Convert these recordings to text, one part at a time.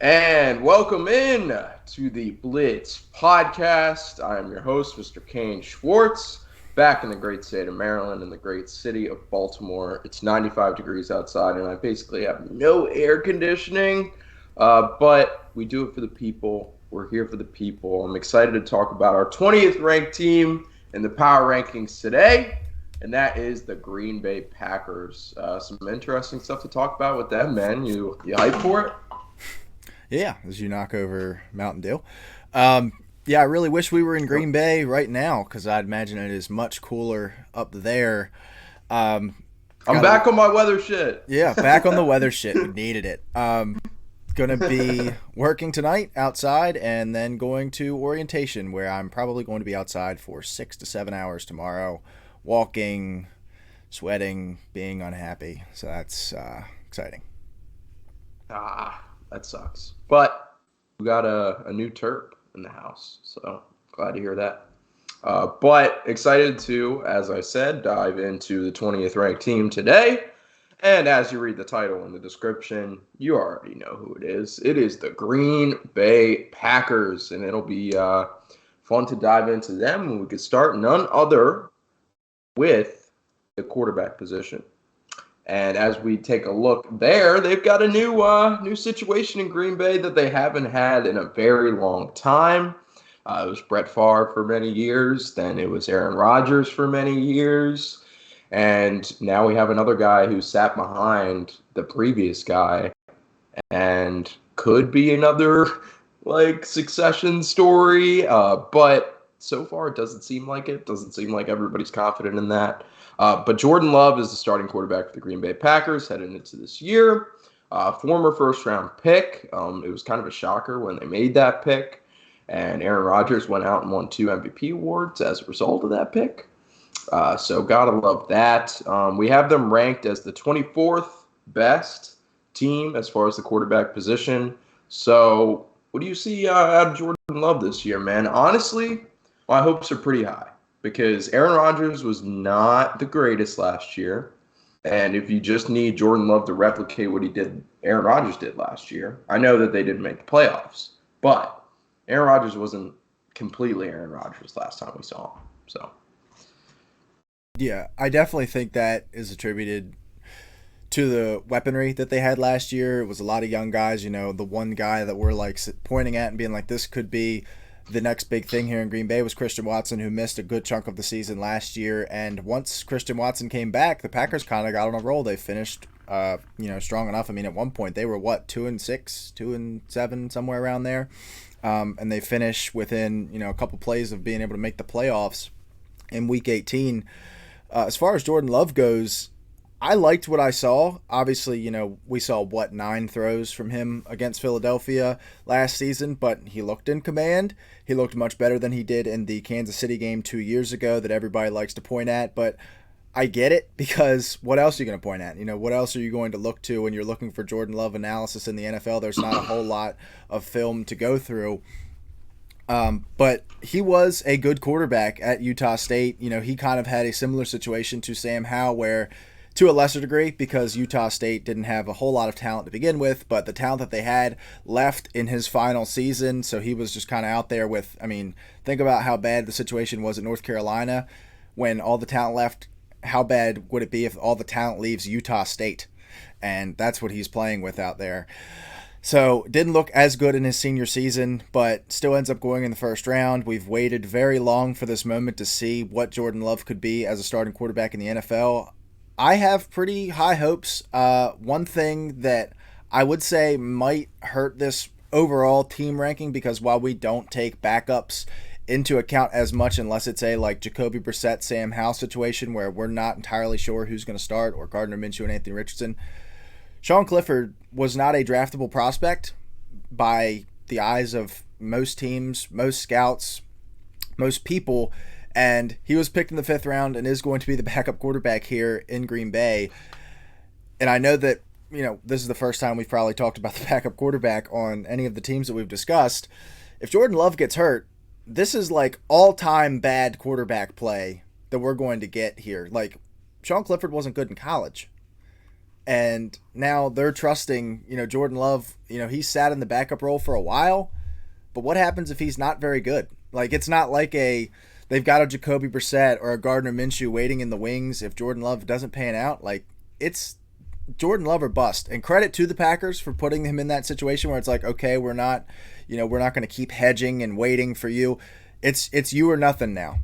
And welcome in to the Blitz podcast. I am your host, Mr. Kane Schwartz, back in the great state of Maryland in the great city of Baltimore. It's 95 degrees outside, and I basically have no air conditioning, but we do it for the people. We're here for the people. I'm excited to talk about our 20th ranked team in the power rankings today, and that is the Green Bay Packers. Some interesting stuff to talk about with them, man. You hyped for it? Yeah, as you knock over Mountain Dew. Yeah, I really wish we were in Green Bay right now because I'd imagine it is much cooler up there. I'm Got back on my weather shit. Yeah, back on the weather shit. We needed it. Gonna be working tonight outside and then going to orientation where I'm probably going to be outside for 6 to 7 hours tomorrow, walking, sweating, being unhappy. So that's exciting. That sucks. But we got a new Terp in the house, so glad to hear that. But excited to, as I said, dive into the 20th ranked team today. And as you read the title in the description, you already know who it is. It is the Green Bay Packers, and it'll be fun to dive into them. And we could start none other with the quarterback position. And as we take a look there, they've got a new situation in Green Bay that they haven't had in a very long time. It was Brett Favre for many years, then it was Aaron Rodgers for many years, and now we have another guy who sat behind the previous guy and could be another succession story. But so far, it doesn't seem like it. Doesn't seem like everybody's confident in that. But Jordan Love is the starting quarterback for the Green Bay Packers heading into this year. Former first-round pick. It was kind of a shocker when they made that pick. And Aaron Rodgers went out and won 2 MVP awards as a result of that pick. So gotta love that. We have them ranked as the 24th best team as far as the quarterback position. So what do you see out of Jordan Love this year, man? Honestly, my hopes are pretty high because Aaron Rodgers was not the greatest last year. And if you just need Jordan Love to replicate what Aaron Rodgers did last year, I know that they didn't make the playoffs, but Aaron Rodgers wasn't completely Aaron Rodgers last time we saw him. So, Yeah, I definitely think that is attributed to the weaponry that they had last year. It was a lot of young guys. The one guy that we're pointing at and being like, this could be the next big thing here in Green Bay was Christian Watson, who missed a good chunk of the season last year. And once Christian Watson came back, the Packers kind of got on a roll. They finished, strong enough. I mean, at one point they were 2-6, 2-7, somewhere around there, and they finished within a couple plays of being able to make the playoffs in Week 18. As far as Jordan Love goes, I liked what I saw. Obviously, we saw 9 throws from him against Philadelphia last season, but he looked in command. He looked much better than he did in the Kansas City game 2 years ago that everybody likes to point at. But I get it, because what else are you going to point at? What else are you going to look to when you're looking for Jordan Love analysis in the NFL? There's not a whole lot of film to go through. But he was a good quarterback at Utah State. He kind of had a similar situation to Sam Howell, where to a lesser degree, because Utah State didn't have a whole lot of talent to begin with, but the talent that they had left in his final season, so he was just kind of out there with, think about how bad the situation was at North Carolina when all the talent left. How bad would it be if all the talent leaves Utah State? And that's what he's playing with out there. So didn't look as good in his senior season, but still ends up going in the first round. We've waited very long for this moment to see what Jordan Love could be as a starting quarterback in the NFL. I have pretty high hopes. One thing that I would say might hurt this overall team ranking, because while we don't take backups into account as much unless it's a Jacoby Brissett, Sam Howell situation where we're not entirely sure who's going to start, or Gardner Minshew and Anthony Richardson, Sean Clifford was not a draftable prospect by the eyes of most teams, most scouts, most people, and he was picked in the 5th round and is going to be the backup quarterback here in Green Bay. And I know that, this is the first time we've probably talked about the backup quarterback on any of the teams that we've discussed. If Jordan Love gets hurt, this is all-time bad quarterback play that we're going to get here. Sean Clifford wasn't good in college. And now they're trusting, Jordan Love, he's sat in the backup role for a while, but what happens if he's not very good? Like, it's not like they've got a Jacoby Brissett or a Gardner Minshew waiting in the wings if Jordan Love doesn't pan out. Like, it's Jordan Love or bust. And credit to the Packers for putting him in that situation where it's like, okay, we're not going to keep hedging and waiting for you. It's you or nothing now.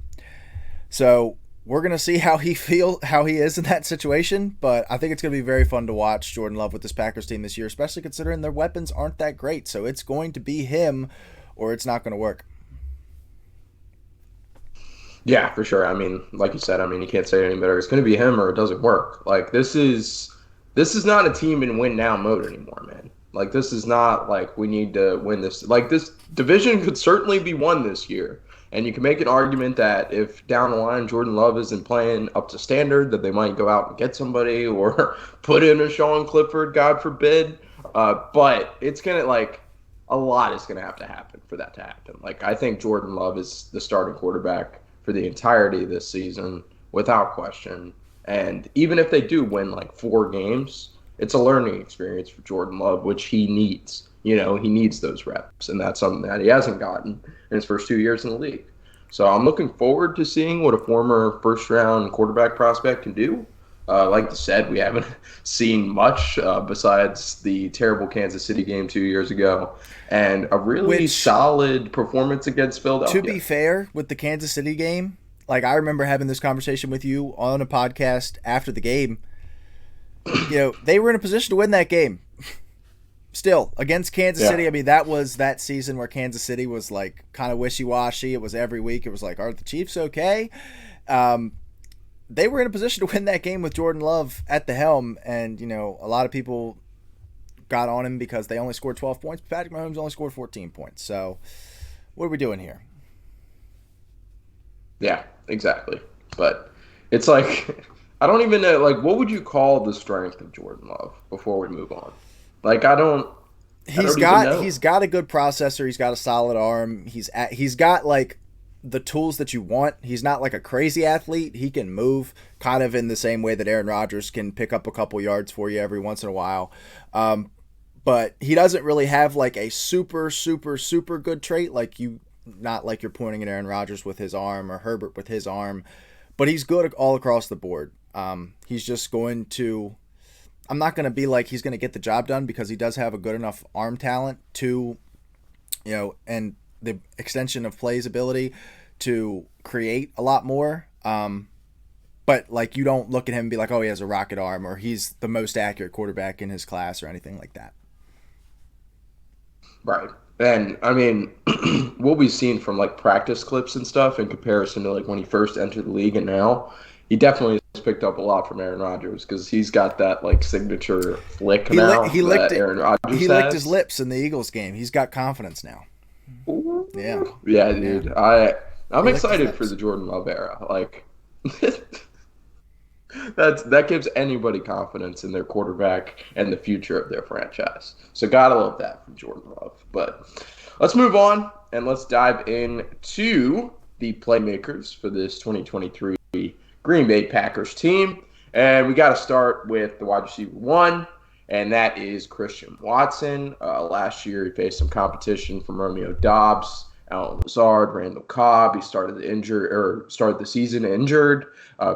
So we're going to see how he is in that situation, but I think it's going to be very fun to watch Jordan Love with this Packers team this year, especially considering their weapons aren't that great. So it's going to be him or it's not going to work. Yeah, for sure. I mean, like you said, I mean, you can't say it any better. It's going to be him or it doesn't work. Like, this is not a team in win now mode anymore, man. Like, this is not like we need to win this. Like, this division could certainly be won this year. And you can make an argument that if down the line Jordan Love isn't playing up to standard, that they might go out and get somebody or put in a Sean Clifford, God forbid. But it's going to, like, a lot is going to have to happen for that to happen. Like, I think Jordan Love is the starting quarterback for the entirety of this season, without question. And even if they do win like 4 games, it's a learning experience for Jordan Love, which he needs. He needs those reps, and that's something that he hasn't gotten in his first 2 years in the league. So I'm looking forward to seeing what a former first-round quarterback prospect can do. Like you said, we haven't seen much besides the terrible Kansas City game 2 years ago and a really solid performance against Philadelphia. To be fair, with the Kansas City game, like I remember having this conversation with you on a podcast after the game. They were in a position to win that game. Still, against Kansas City, I mean, that was that season where Kansas City was like kind of wishy-washy. It was every week. It was like, are the Chiefs okay? They were in a position to win that game with Jordan Love at the helm, and a lot of people got on him because they only scored 12 points. Patrick Mahomes only scored 14 points. So, what are we doing here? Yeah, exactly. But it's like I don't even know. Like, what would you call the strength of Jordan Love before we move on? Like, He's got a good processor. He's got a solid arm. He's got like the tools that you want. He's not like a crazy athlete. He can move kind of in the same way that Aaron Rodgers can pick up a couple yards for you every once in a while. But he doesn't really have like a super, super, super good trait. Not like you're pointing at Aaron Rodgers with his arm or Herbert with his arm, but he's good all across the board. He's just going to, I'm not going to be like he's going to get the job done because he does have a good enough arm talent to, and the extension of plays ability to create a lot more. But like, you don't look at him and be like, oh, he has a rocket arm or he's the most accurate quarterback in his class or anything like that. Right. And I mean, what we've seen from like practice clips and stuff in comparison to like when he first entered the league and now, he definitely has picked up a lot from Aaron Rodgers because he's got that like signature flick Aaron Rodgers He licked his lips in the Eagles game. He's got confidence now. Ooh. Yeah. Yeah, dude. Yeah. I'm excited for the Jordan Love era. Like that gives anybody confidence in their quarterback and the future of their franchise. So gotta love that from Jordan Love. But let's move on and let's dive into the playmakers for this 2023 Green Bay Packers team. And we got to start with the wide receiver 1, and that is Christian Watson. Last year, he faced some competition from Romeo Doubs, Allen Lazard, Randall Cobb. He started the season injured.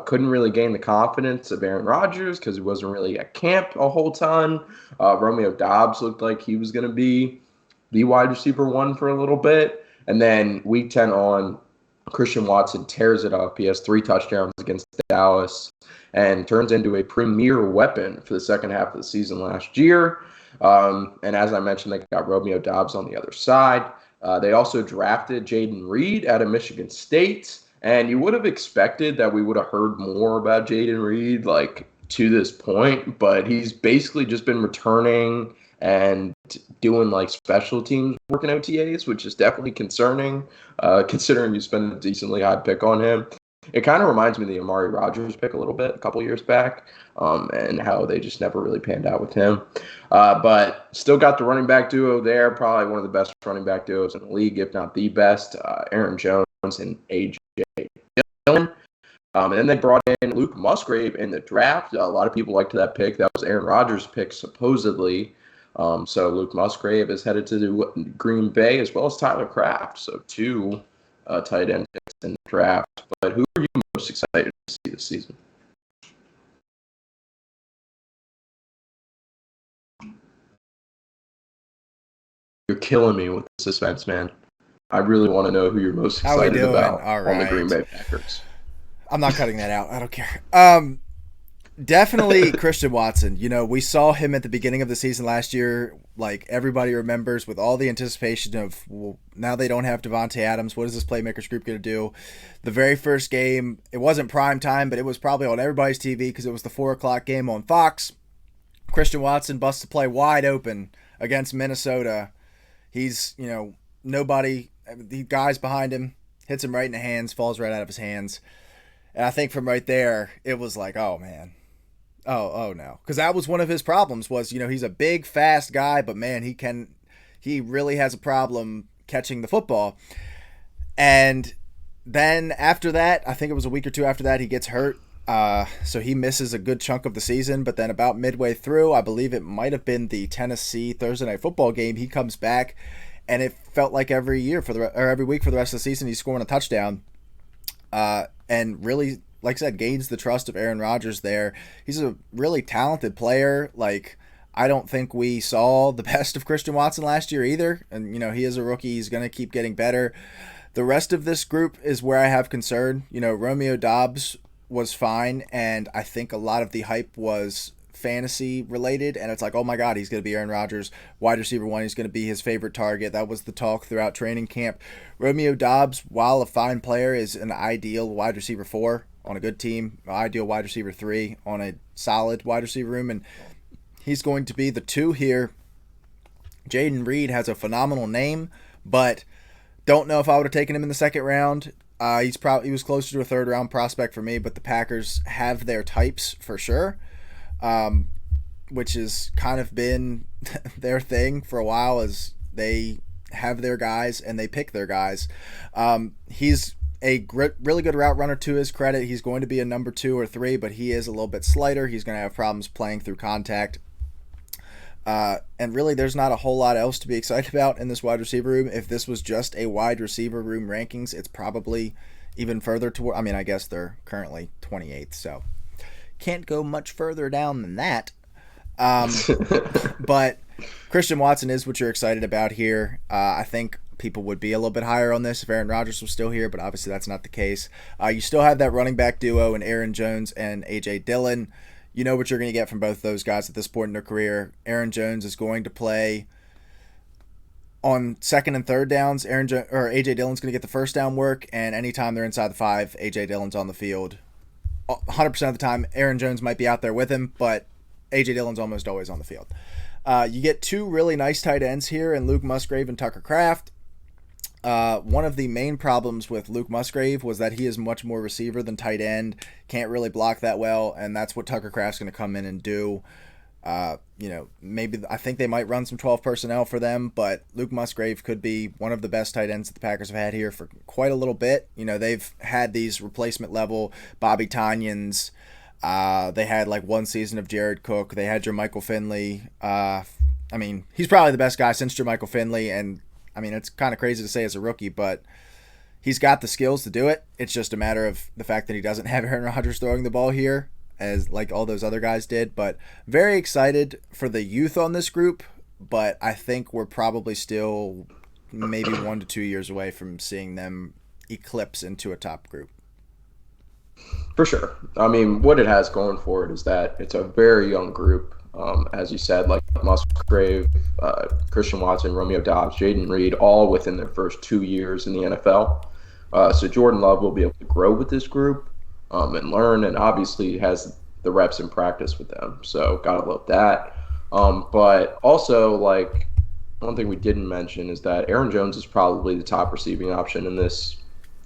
Couldn't really gain the confidence of Aaron Rodgers because he wasn't really at camp a whole ton. Romeo Doubs looked like he was going to be the wide receiver 1 for a little bit. And then week 10 on, Christian Watson tears it up. He has 3 touchdowns against Dallas and turns into a premier weapon for the second half of the season last year. And as I mentioned, they got Romeo Doubs on the other side. They also drafted Jaden Reed out of Michigan State. And you would have expected that we would have heard more about Jaden Reed like to this point, but he's basically just been returning and doing like special teams work in OTAs, which is definitely concerning, considering you spent a decently high pick on him. It kind of reminds me of the Amari Rodgers pick a little bit a couple years back, and how they just never really panned out with him. But still got the running back duo there, probably one of the best running back duos in the league, if not the best, Aaron Jones and A.J. Dillon. And then they brought in Luke Musgrave in the draft. A lot of people liked that pick. That was Aaron Rodgers' pick, supposedly. So Luke Musgrave is headed to Green Bay, as well as Tyler Kraft. So two tight end picks in the draft. But who are you most excited to see this season? You're killing me with the suspense, man. I really want to know who you're most excited about on the Green Bay Packers. I'm not cutting that out. I don't care. Definitely Christian Watson. You know, we saw him at the beginning of the season last year. Like everybody remembers, with all the anticipation of, well, now they don't have Devontae Adams. What is this Playmakers group going to do? The very first game, it wasn't prime time, but it was probably on everybody's TV because it was the 4:00 game on Fox. Christian Watson busts a play wide open against Minnesota. He's, you know, nobody, the guys behind him, hits him right in the hands, falls right out of his hands. And I think from right there, it was like, oh, man. Oh no. Because that was one of his problems was, you know, he's a big, fast guy, but, man, he really has a problem catching the football. And then after that, I think it was a week or two after that, he gets hurt. So he misses a good chunk of the season. But then about midway through, I believe it might have been the Tennessee Thursday Night Football game, he comes back. And it felt like every week for the rest of the season, he's scoring a touchdown. And really, like I said, gains the trust of Aaron Rodgers there. He's a really talented player. Like, I don't think we saw the best of Christian Watson last year either. And, you know, he is a rookie. He's going to keep getting better. The rest of this group is where I have concern. You know, Romeo Doubs was fine, and I think a lot of the hype was fantasy related, and it's like, oh my god, he's going to be Aaron Rodgers, wide receiver one, he's going to be his favorite target. That was the talk throughout training camp. Romeo Doubs, while a fine player, is an ideal wide receiver 4 on a good team, ideal wide receiver 3 on a solid wide receiver room, and he's going to be the 2 here. Jaden Reed has a phenomenal name, but don't know if I would have taken him in the second round. He was closer to a third round prospect for me, but the Packers have their types for sure. Which has kind of been their thing for a while, as they have their guys and they pick their guys. He's a really good route runner to his credit. He's going to be a number 2 or 3, but he is a little bit slighter. He's going to have problems playing through contact. And really, there's not a whole lot else to be excited about in this wide receiver room. If this was just a wide receiver room rankings, it's probably even further toward. I mean, I guess they're currently 28th, so can't go much further down than that. But Christian Watson is what you're excited about here. I think people would be a little bit higher on this if Aaron Rodgers was still here, but obviously that's not the case. You still have that running back duo in Aaron Jones and A.J. Dillon. You know what you're going to get from both those guys at this point in their career. Aaron Jones is going to play on second and third downs. A.J. Dillon's going to get the first down work, and anytime they're inside the 5, A.J. Dillon's on the field. 100% of the time, Aaron Jones might be out there with him, but A.J. Dillon's almost always on the field. You get 2 really nice tight ends here in Luke Musgrave and Tucker Kraft. One of the main problems with Luke Musgrave was that he is much more receiver than tight end, can't really block that well, and that's what Tucker Kraft's going to come in and do. Maybe I think they might run some 12 personnel for them, but Luke Musgrave could be one of the best tight ends that the Packers have had here for quite a little bit. You know, they've had these replacement level Bobby Tonyans. They had like one season of Jared Cook. They had Jermichael Finley. He's probably the best guy since Jermichael Finley, and I mean, it's kind of crazy to say as a rookie, but he's got the skills to do it. It's just a matter of the fact that he doesn't have Aaron Rodgers throwing the ball here, as like all those other guys did. But very excited for the youth on this group, but I think we're probably still maybe 1 to 2 years away from seeing them eclipse into a top group. For sure. I mean, what it has going for it is that it's a very young group. As you said, like Musgrave, Christian Watson, Romeo Doubs, Jaden Reed, all within their first 2 years in the NFL. So Jordan Love will be able to grow with this group and learn, and obviously has the reps in practice with them. So gotta love that. But also, like, one thing we didn't mention is that Aaron Jones is probably the top receiving option in this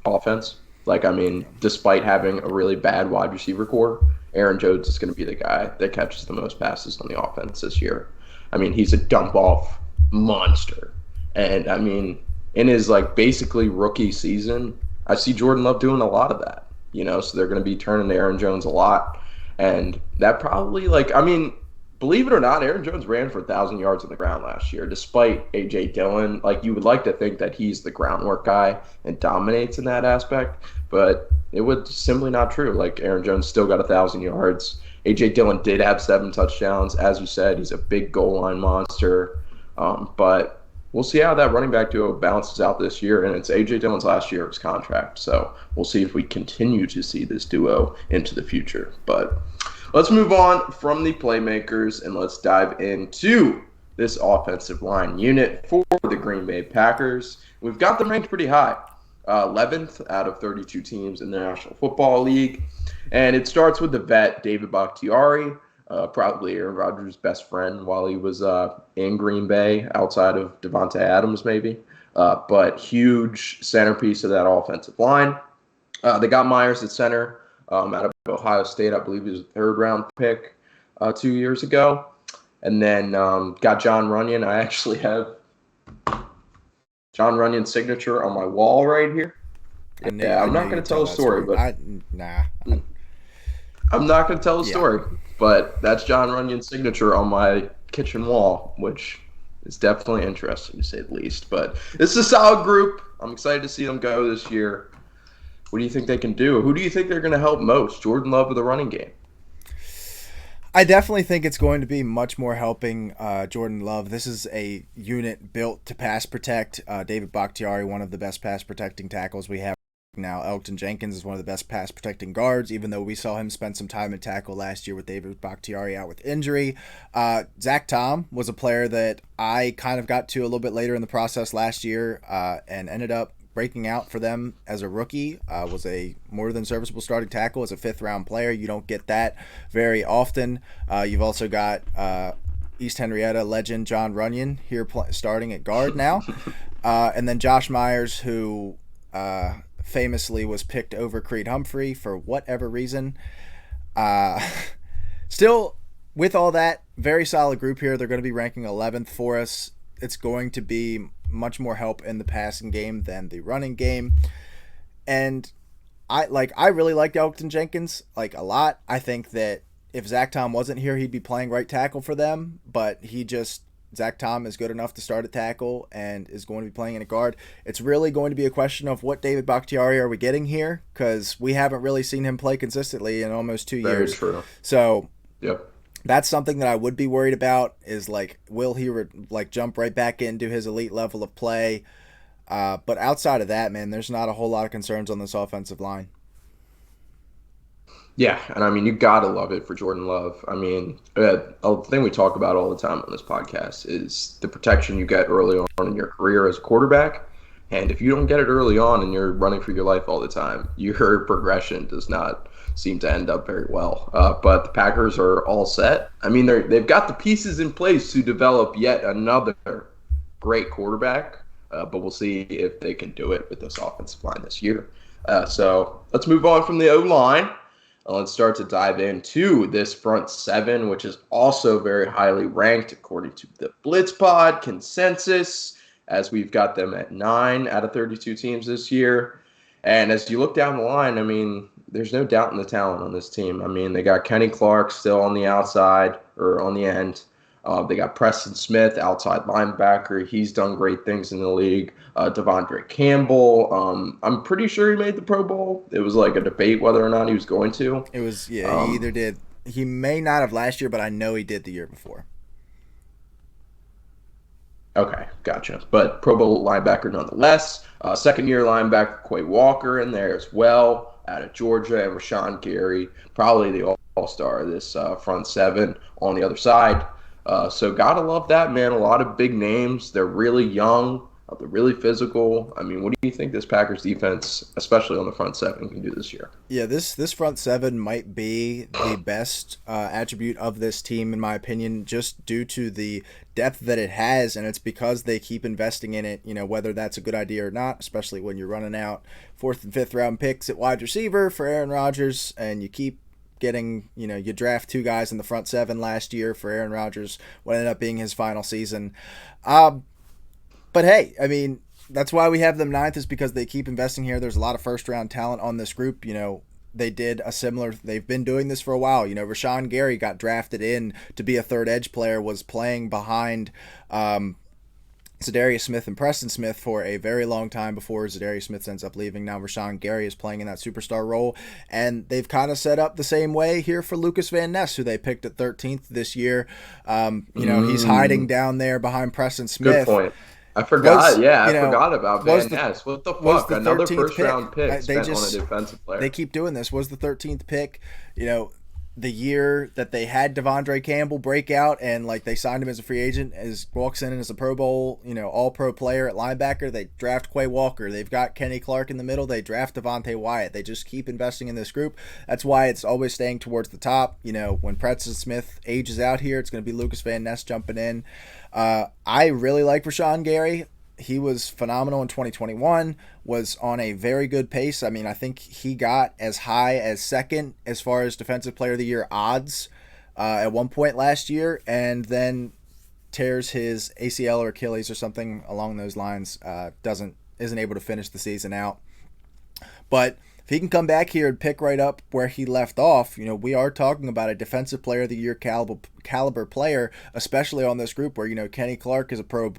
offense. Like, I mean, despite having a really bad wide receiver core, Aaron Jones is going to be the guy that catches the most passes on the offense this year. I mean, he's a dump-off monster. And, I mean, in his, like, basically rookie season, I see Jordan Love doing a lot of that. So they're going to be turning to Aaron Jones a lot. And that probably, like, I mean, believe it or not, Aaron Jones ran for 1,000 yards on the ground last year, despite A.J. Dillon. Like, you would like to think that he's the groundwork guy and dominates in that aspect, but it was simply not true. Like, Aaron Jones still got 1,000 yards. A.J. Dillon did have 7 touchdowns. As you said, he's a big goal line monster. But we'll see how that running back duo balances out this year, and it's A.J. Dillon's last year of his contract, so we'll see if we continue to see this duo into the future. But let's move on from the playmakers, and let's dive into this offensive line unit for the Green Bay Packers. We've got them ranked pretty high, 11th out of 32 teams in the National Football League, and it starts with the vet, David Bakhtiari. Probably Aaron Rodgers' best friend while he was in Green Bay, outside of Devontae Adams maybe. But huge centerpiece of that offensive line. They got Myers at center out of Ohio State. I believe he was a third-round pick 2 years ago. And then got John Runyon. I actually have John Runyon's signature on my wall right here. Yeah, I'm not going to tell a story, but I'm not going to tell a story. But that's John Runyon's signature on my kitchen wall, which is definitely interesting to say the least. But this is a solid group. I'm excited to see them go this year. What do you think they can do? Who do you think they're going to help most, Jordan Love or the running game? I definitely think it's going to be much more helping Jordan Love. This is a unit built to pass protect. David Bakhtiari, one of the best pass protecting tackles we have now. Elgton Jenkins is one of the best pass protecting guards, even though we saw him spend some time at tackle last year with David Bakhtiari out with injury. Zach Tom was a player that I kind of got to a little bit later in the process last year and ended up breaking out for them as a rookie. Was a more than serviceable starting tackle as a 5th-round player. You don't get that very often. You've also got East Henrietta legend John Runyon here starting at guard now. And then Josh Myers, who famously was picked over Creed Humphrey for whatever reason. Still, with all that, very solid group here. They're going to be ranking 11th for us. It's going to be much more help in the passing game than the running game. And I really liked Elgton Jenkins a lot. I think that if Zach Tom wasn't here, he'd be playing right tackle for them, but Zach Tom is good enough to start at tackle and is going to be playing in a guard. It's really going to be a question of what David Bakhtiari are we getting here, because we haven't really seen him play consistently in almost 2 years. Very true. So yep. That's something that I would be worried about is, will he jump right back into his elite level of play? But outside of that, man, there's not a whole lot of concerns on this offensive line. Yeah, and I mean, you got to love it for Jordan Love. I mean, a thing we talk about all the time on this podcast is the protection you get early on in your career as a quarterback. And if you don't get it early on and you're running for your life all the time, your progression does not seem to end up very well. But the Packers are all set. I mean, they've got the pieces in place to develop yet another great quarterback. But we'll see if they can do it with this offensive line this year. So let's move on from the O-line. Let's start to dive into this front 7, which is also very highly ranked according to the Blitz Pod consensus, as we've got them at 9 out of 32 teams this year. And as you look down the line, I mean, there's no doubt in the talent on this team. I mean, they got Kenny Clark still on the outside or on the end. They got Preston Smith, outside linebacker. He's done great things in the league. Devondre Campbell. I'm pretty sure he made the Pro Bowl. It was a debate whether or not he was going to. It was, he either did. He may not have last year, but I know he did the year before. Okay, gotcha. But Pro Bowl linebacker nonetheless. Second-year linebacker Quay Walker in there as well, out of Georgia, and Rashawn Gary, probably the all-star of this front 7 on the other side. So gotta love that, man. A lot of big names. They're really young. They're really physical. I mean, what do you think this Packers defense, especially on the front 7, can do this year? Yeah, this front 7 might be the best attribute of this team, in my opinion, just due to the depth that it has, and it's because they keep investing in it, whether that's a good idea or not, especially when you're running out 4th and 5th round picks at wide receiver for Aaron Rodgers, and you keep getting, you draft 2 guys in the front 7 last year for Aaron Rodgers, what ended up being his final season. But hey, I mean, that's why we have them 9th, is because they keep investing here. There's a lot of first-round talent on this group. they did a similar. They've been doing this for a while. Rashawn Gary got drafted in to be a third edge player, was playing behind Zadarius Smith and Preston Smith for a very long time before Zadarius Smith ends up leaving. Now Rashawn Gary is playing in that superstar role, and they've kind of set up the same way here for Lucas Van Ness, who they picked at 13th this year. He's hiding down there behind Preston Smith. Good point. I forgot. I forgot about Van Ness. What the fuck? Another first-round pick spent on a defensive player. They keep doing this. Was the 13th pick. The year that they had Devondre Campbell break out and they signed him as a free agent, walks in as a Pro Bowl, all-pro player at linebacker. They draft Quay Walker. They've got Kenny Clark in the middle. They draft Devontae Wyatt. They just keep investing in this group. That's why it's always staying towards the top. When Preston Smith ages out here, it's going to be Lucas Van Ness jumping in. I really like Rashawn Gary. He was phenomenal in 2021, was on a very good pace. I mean, I think he got as high as second as far as Defensive Player of the Year odds at one point last year, and then tears his ACL or Achilles or something along those lines, isn't able to finish the season out. But if he can come back here and pick right up where he left off, we are talking about a Defensive Player of the Year caliber player, especially on this group where, Kenny Clark is a Pro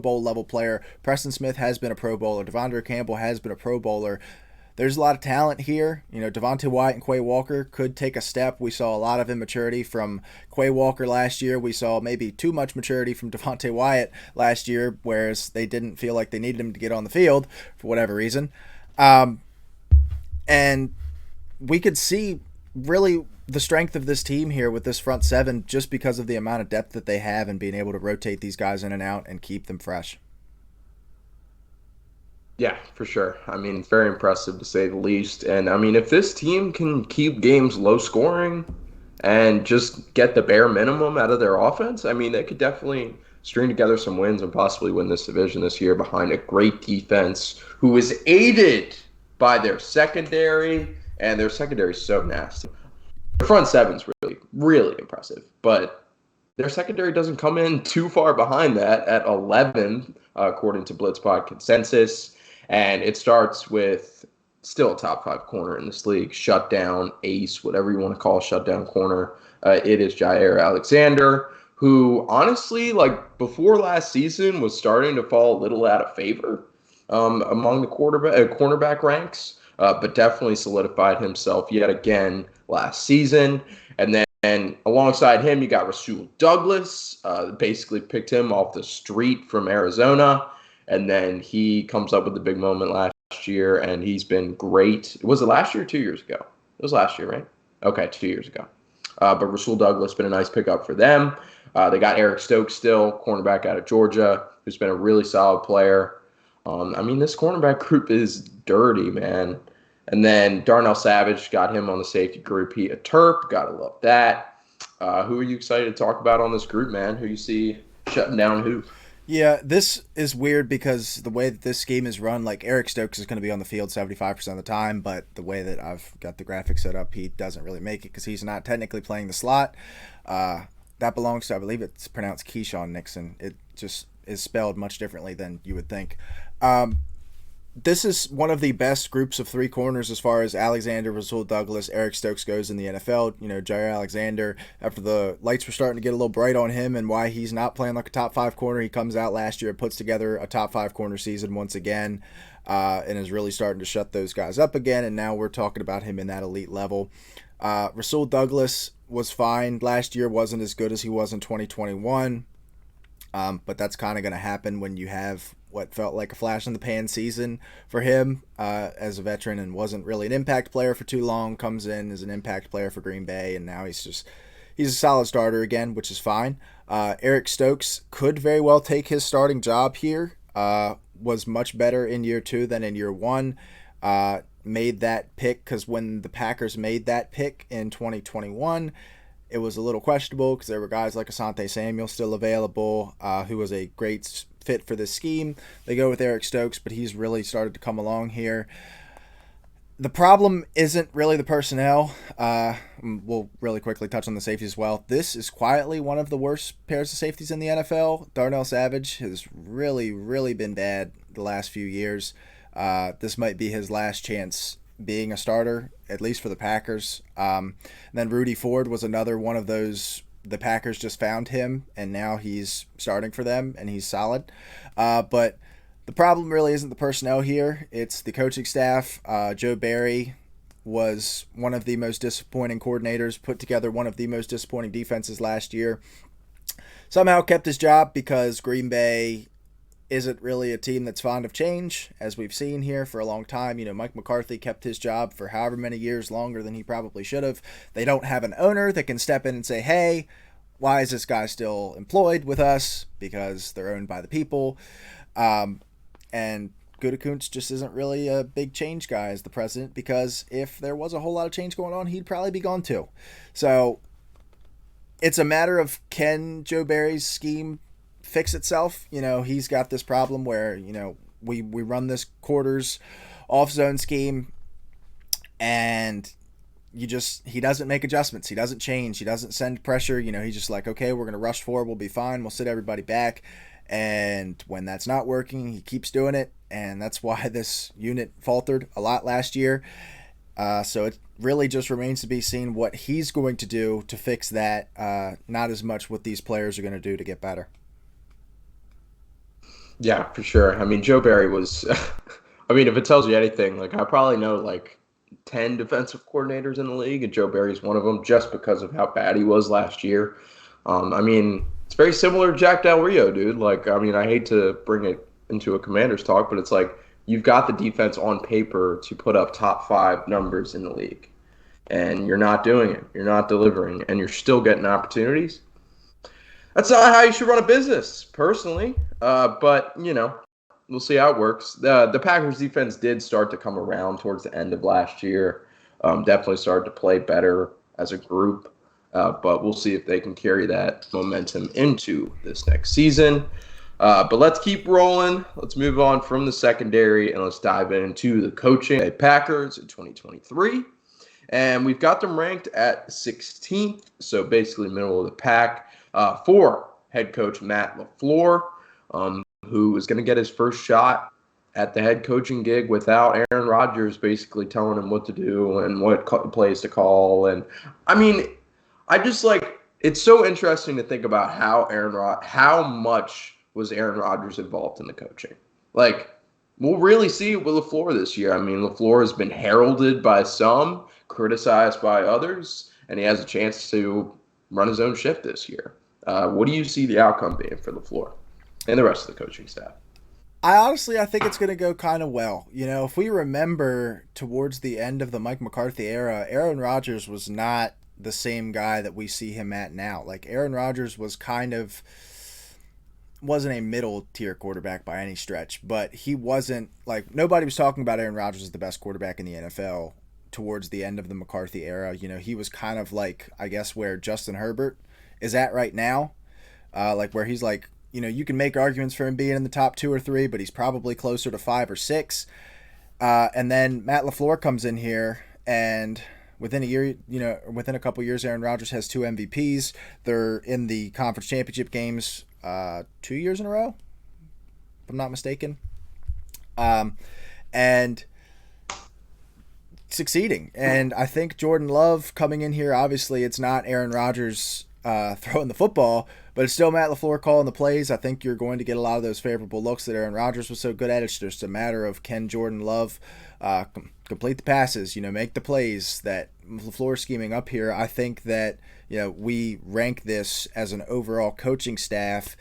Bowl level player. Preston Smith has been a Pro Bowler. Devondre Campbell has been a Pro Bowler. There's a lot of talent here. Devontae Wyatt and Quay Walker could take a step. We saw a lot of immaturity from Quay Walker last year. We saw maybe too much maturity from Devontae Wyatt last year, whereas they didn't feel like they needed him to get on the field for whatever reason. And we could see really the strength of this team here with this front seven just because of the amount of depth that they have and being able to rotate these guys in and out and keep them fresh. Yeah, for sure. I mean, it's very impressive to say the least. And I mean, if this team can keep games low scoring and just get the bare minimum out of their offense, I mean, they could definitely string together some wins and possibly win this division this year behind a great defense who is aided by their secondary, and their secondary is so nasty. Their front seven's really, really impressive, but their secondary doesn't come in too far behind that at 11, according to Blitz Pod consensus. And it starts with still a top 5 corner in this league, shutdown, ace, whatever you want to call shutdown corner. It is Jair Alexander, who honestly, before last season, was starting to fall a little out of favor among the cornerback ranks, but definitely solidified himself yet again last season. And then alongside him, you got Rasul Douglas, basically picked him off the street from Arizona. And then he comes up with the big moment last year, and he's been great. Was it last year or 2 years ago? It was last year, right? Okay, 2 years ago. But Rasul Douglas been a nice pickup for them. They got Eric Stokes still, cornerback out of Georgia, who's been a really solid player. I mean, this cornerback group is dirty, man. And then Darnell Savage got him on the safety group. He a Terp. Gotta love that. Who are you excited to talk about on this group, man? Who you see shutting down who? Yeah, this is weird because the way that this scheme is run, Eric Stokes is going to be on the field 75% of the time, but the way that I've got the graphic set up, he doesn't really make it because he's not technically playing the slot. That belongs to, I believe it's pronounced Keyshawn Nixon. It just is spelled much differently than you would think. This is one of the best groups of 3 corners as far as Alexander, Rasul Douglas, Eric Stokes goes in the NFL. Jair Alexander, after the lights were starting to get a little bright on him and why he's not playing like a top 5 corner, he comes out last year and puts together a top 5 corner season once again, and is really starting to shut those guys up again, and now we're talking about him in that elite level. Rasul Douglas was fine last year, wasn't as good as he was in 2021, but that's kind of going to happen when you have what felt like a flash in the pan season for him as a veteran and wasn't really an impact player for too long, comes in as an impact player for Green Bay, and now he's a solid starter again, which is fine. Eric Stokes could very well take his starting job here, was much better in year 2 than in year 1, made that pick because when the Packers made that pick in 2021, it was a little questionable because there were guys like Asante Samuel still available, who was a great fit for this scheme. They go with Eric Stokes, but he's really started to come along here. The problem isn't really the personnel. We'll really quickly touch on the safety as well. This is quietly one of the worst pairs of safeties in the NFL. Darnell Savage has really, really been bad the last few years. This might be his last chance being a starter, at least for the Packers. Then Rudy Ford was another one of those. The Packers just found him, and now he's starting for them, and he's solid. But the problem really isn't the personnel here. It's the coaching staff. Joe Barry was one of the most disappointing coordinators, put together one of the most disappointing defenses last year. Somehow kept his job because Green Bay isn't really a team that's fond of change, as we've seen here for a long time. Mike McCarthy kept his job for however many years, longer than he probably should have. They don't have an owner that can step in and say, hey, why is this guy still employed with us? Because they're owned by the people. And Gutekunst just isn't really a big change guy as the president, because if there was a whole lot of change going on, he'd probably be gone too. So it's a matter of, can Joe Barry's scheme fix itself? He's got this problem where, we run this quarters off zone scheme, and he doesn't make adjustments. He doesn't change. He doesn't send pressure. He's just like, okay, we're going to rush forward. We'll be fine. We'll sit everybody back. And when that's not working, he keeps doing it. And that's why this unit faltered a lot last year. So it really just remains to be seen what he's going to do to fix that. Not as much what these players are going to do to get better. Yeah, for sure. I mean, Joe Barry was, if it tells you anything, I probably know 10 defensive coordinators in the league, and Joe Barry's one of them, just because of how bad he was last year. It's very similar to Jack Del Rio, dude. I hate to bring it into a Commanders talk, but it's you've got the defense on paper to put up top 5 numbers in the league, and you're not doing it. You're not delivering, and you're still getting opportunities. That's not how you should run a business, personally. But we'll see how it works. The Packers defense did start to come around towards the end of last year. Definitely started to play better as a group. But we'll see if they can carry that momentum into this next season. But let's keep rolling. Let's move on from the secondary, and let's dive into the coaching at Packers in 2023. And we've got them ranked at 16th, so basically middle of the pack, for head coach Matt LaFleur, who is going to get his first shot at the head coaching gig without Aaron Rodgers basically telling him what to do and what plays to call. And I just it's so interesting to think about how much was Aaron Rodgers involved in the coaching. We'll really see with LaFleur this year. LaFleur has been heralded by some, criticized by others, and he has a chance to run his own ship this year. What do you see the outcome being for LaFleur and the rest of the coaching staff? I think it's going to go kind of well. If we remember towards the end of the Mike McCarthy era, Aaron Rodgers was not the same guy that we see him at now. Aaron Rodgers was wasn't a middle tier quarterback by any stretch, but he wasn't nobody was talking about Aaron Rodgers as the best quarterback in the NFL towards the end of the McCarthy era. He was kind of I guess where Justin Herbert is at right now, where he's you can make arguments for him being in the top 2 or 3, but he's probably closer to 5 or 6. And then Matt LaFleur comes in here, and within a year, within a couple years, Aaron Rodgers has 2 MVPs. They're in the conference championship games 2 years in a row, if I'm not mistaken. And succeeding. And I think Jordan Love coming in here, obviously it's not Aaron Rodgers throwing the football, but it's still Matt LaFleur calling the plays. I think you're going to get a lot of those favorable looks that Aaron Rodgers was so good at. It's just a matter of, can Jordan Love complete the passes, make the plays that LaFleur scheming up here. I think that, we rank this as an overall coaching staff.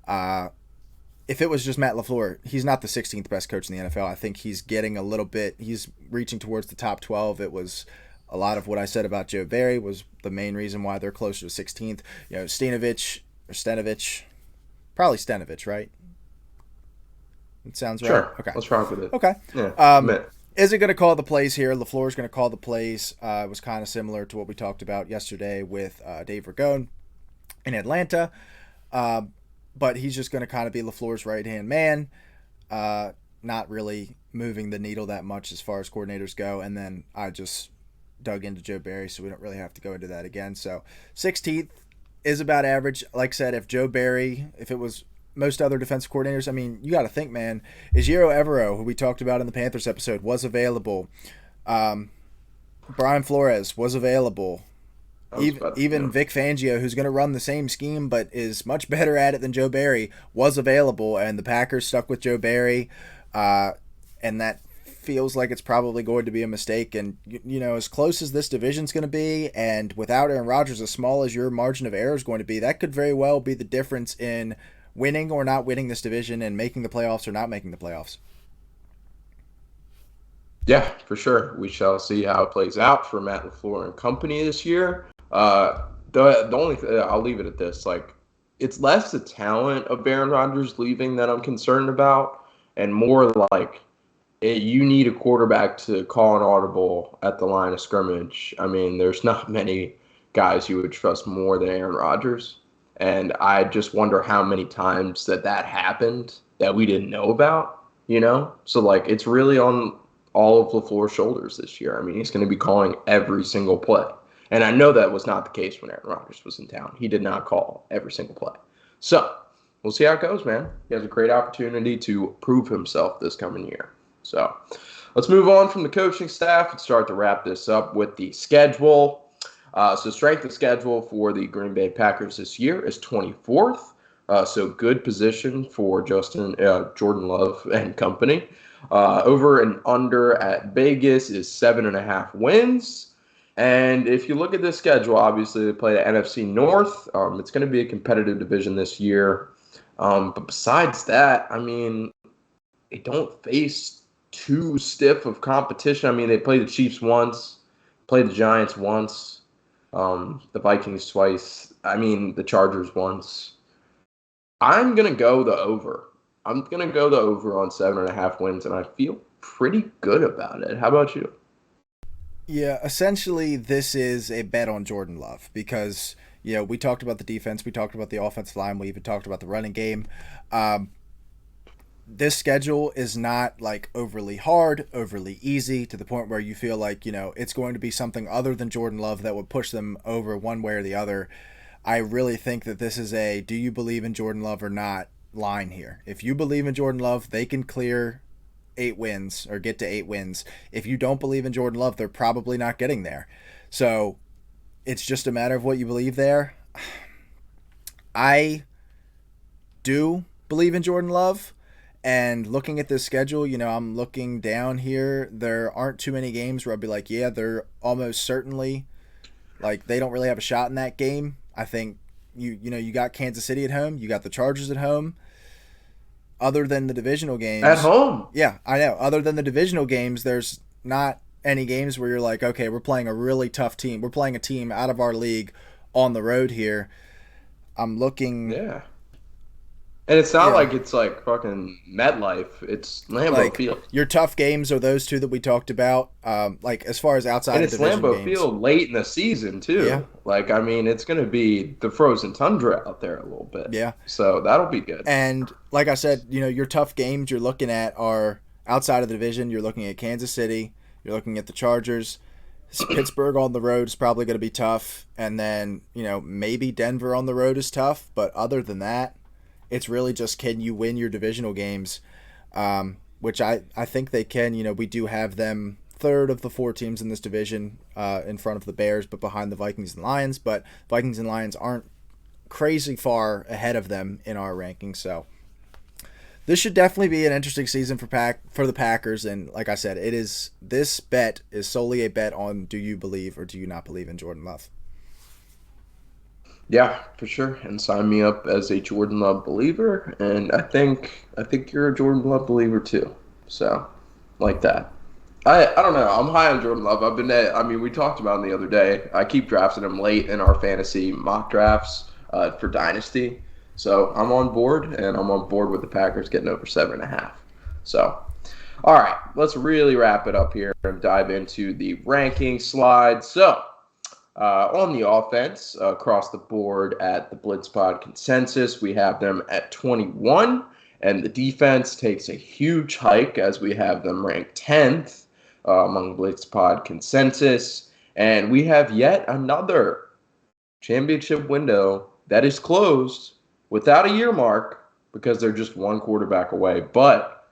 If it was just Matt LaFleur, he's not the 16th best coach in the NFL. I think he's getting a little bit, he's reaching towards the top 12. It was a lot of what I said about Joe Barry was the main reason why they're closer to 16th. Stenovich, probably Stenovich, right? It sounds right. Sure. Okay. Let's rock with it. Okay. Yeah. Isn't going to call the plays here. LaFleur's going to call the plays. It was kind of similar to what we talked about yesterday with Dave Ragone in Atlanta. But he's just going to kind of be LaFleur's right-hand man, not really moving the needle that much as far as coordinators go. And then I just dug into Joe Barry, so we don't really have to go into that again. So 16th is about average. Like I said, if Joe Barry, if it was most other defensive coordinators, you got to think, man, Ejiro Evero, who we talked about in the Panthers episode, was available. Brian Flores was available. I was Even about to, even Vic Fangio, who's going to run the same scheme but is much better at it than Joe Barry, was available, and the Packers stuck with Joe Barry, and that feels like it's probably going to be a mistake. And as close as this division's going to be, and without Aaron Rodgers, as small as your margin of error is going to be, that could very well be the difference in winning or not winning this division and making the playoffs or not making the playoffs. yeah, for sure. We shall see how it plays out for Matt LaFleur and company this year. The only I'll leave it at this: like, it's less the talent of Aaron Rodgers leaving that I'm concerned about, and more like you need a quarterback to call an audible at the line of scrimmage. I mean, there's not many guys you would trust more than Aaron Rodgers, and I just wonder how many times that happened that we didn't know about. So like it's really on all of LaFleur's shoulders this year. I mean, he's going to be calling every single play. And I know that was not the case when Aaron Rodgers was in town. He did not call every single play. So we'll see how it goes, man. He has a great opportunity to prove himself this coming year. So let's move on from the coaching staff and start to wrap this up with the schedule. So strength of schedule for the Green Bay Packers this year is 24th. So good position for Jordan Love and company. Over and under at Vegas is 7.5 wins. And if you look at this schedule, obviously they play the NFC North. It's going to be a competitive division this year. But besides that, I mean, they don't face too stiff of competition. I mean, they played the Chiefs once, played the Giants once, the Vikings twice. I mean, the Chargers once. I'm going to go the over. I'm going to go the over on 7.5 wins, and I feel pretty good about it. How about you? Yeah, essentially, this is a bet on Jordan Love because, we talked about the defense, we talked about the offensive line, we even talked about the running game. This schedule is not like overly hard, overly easy to the point where you feel like, it's going to be something other than Jordan Love that would push them over one way or the other. I really think that this is a do you believe in Jordan Love or not line here. If you believe in Jordan Love, they can clear 8 wins or get to 8 wins. If you don't believe in Jordan Love, they're probably not getting there. So it's just a matter of what you believe there. I do believe in Jordan Love. And looking at this schedule, I'm looking down here. There aren't too many games where I'd be like, yeah, they're almost certainly like they don't really have a shot in that game. I think you got Kansas City at home, you got the Chargers at home. Other than the divisional games. At home. Yeah, I know. Other than the divisional games, there's not any games where you're like, okay, we're playing a really tough team. We're playing a team out of our league on the road here. I'm looking. Yeah. And it's not like it's like fucking MetLife. It's Lambeau Field. Your tough games are those two that we talked about. Like as far as outside of division Lambeau games. Field late in the season too. Yeah. Like I mean, it's going to be the frozen tundra out there a little bit. Yeah. So that'll be good. And like I said, your tough games you're looking at are outside of the division. You're looking at Kansas City. You're looking at the Chargers. Pittsburgh on the road is probably going to be tough, and then maybe Denver on the road is tough. But other than that, it's really just can you win your divisional games, which I think they can. We do have them third of the 4 teams in this division in front of the Bears, but behind the Vikings and Lions. But Vikings and Lions aren't crazy far ahead of them in our rankings. So this should definitely be an interesting season for the Packers. And like I said, this bet is solely a bet on do you believe or do you not believe in Jordan Love. Yeah, for sure. And sign me up as a Jordan Love believer. And I think you're a Jordan Love believer too. So like that. I don't know. I'm high on Jordan Love. We talked about him the other day. I keep drafting him late in our fantasy mock drafts for Dynasty. So I'm on board, and I'm on board with the Packers getting over 7.5. So, all right, let's really wrap it up here and dive into the ranking slide. So, on the offense, across the board at the Blitz Pod consensus, we have them at 21, and the defense takes a huge hike as we have them ranked 10th among Blitz Pod consensus, and we have yet another championship window that is closed without a year mark because they're just one quarterback away. But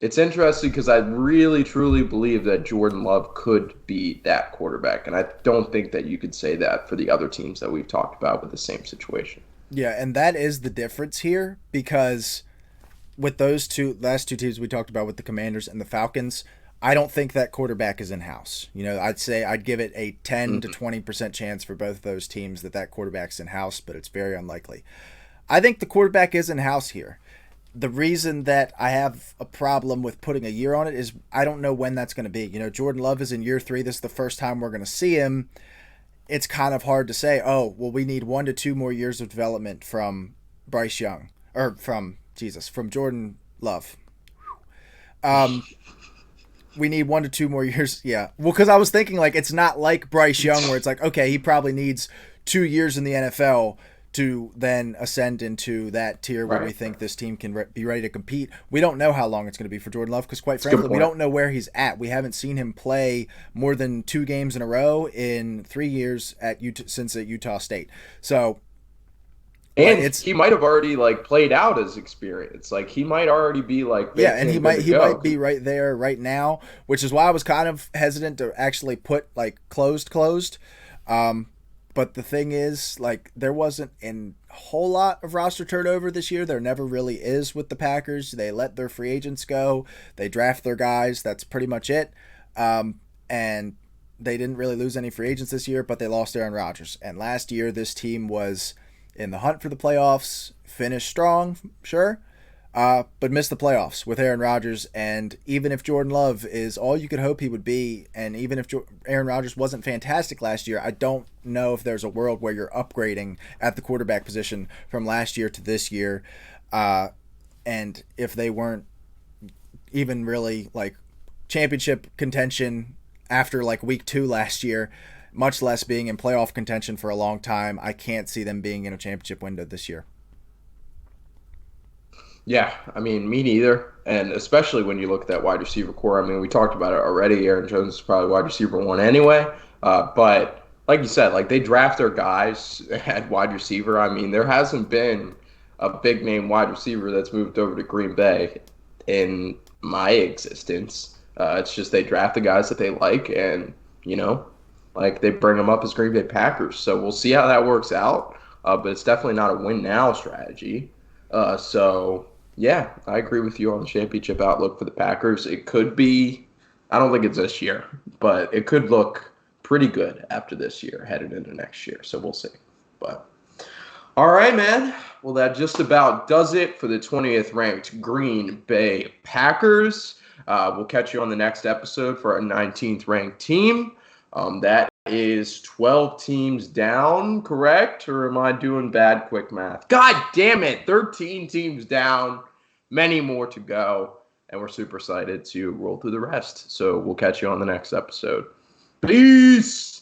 It's interesting because I really truly believe that Jordan Love could be that quarterback, and I don't think that you could say that for the other teams that we've talked about with the same situation. Yeah, and that is the difference here because with those last two teams we talked about with the Commanders and the Falcons, I don't think that quarterback is in house. I'd say I'd give it a 10 to Mhm. 20% chance for both of those teams that quarterback's in house, but it's very unlikely. I think the quarterback is in house here. The reason that I have a problem with putting a year on it is I don't know when that's going to be. Jordan Love is in year 3. This is the first time we're going to see him. It's kind of hard to say, oh, well, we need 1 to 2 more years of development from Bryce Young or from Jordan Love. Um, we need 1 to 2 more years. Yeah. Well, because I was thinking like it's not like Bryce Young where it's like, okay, he probably needs 2 years in the NFL to then ascend into that tier where we Right. think this team can be ready to compete. We don't know how long it's going to be for Jordan Love because, quite That's a good frankly, we point. don't know where he's at. We haven't seen him play more than 2 games in a row in 3 years since at Utah State. So, but And it's he might have already like played out his experience. Like he might already be like yeah, baked and he in, good might to he go. might be right there right now, which is why I was kind of hesitant to actually put like closed. Um, but the thing is, like, there wasn't a whole lot of roster turnover this year. There never really is with the Packers. They let their free agents go. They draft their guys. That's pretty much it. And they didn't really lose any free agents this year, but they lost Aaron Rodgers. And last year, this team was in the hunt for the playoffs, finished strong, sure, but missed the playoffs with Aaron Rodgers. And even if Jordan Love is all you could hope he would be, and even if Aaron Rodgers wasn't fantastic last year, I don't know if there's a world where you're upgrading at the quarterback position from last year to this year. And if they weren't even really like championship contention after like week 2 last year, much less being in playoff contention for a long time, I can't see them being in a championship window this year. Yeah, I mean, me neither. And especially when you look at that wide receiver core. I mean, we talked about it already. Aaron Jones is probably wide receiver 1 anyway. But like you said, like they draft their guys at wide receiver. I mean, there hasn't been a big name wide receiver that's moved over to Green Bay in my existence. It's just they draft the guys that they like, and you know, like they bring them up as Green Bay Packers. So we'll see how that works out. But it's definitely not a win now strategy. So yeah, I agree with you on the championship outlook for the Packers. It could be, I don't think it's this year, but it could look pretty good after this year, headed into next year. So we'll see. But all right, man. Well, that just about does it for the 20th ranked Green Bay Packers. We'll catch you on the next episode for our 19th ranked team. That is 12 teams down, correct? Or am I doing bad quick math? God damn it. 13 teams down, many more to go. And we're super excited to roll through the rest. So we'll catch you on the next episode. Peace.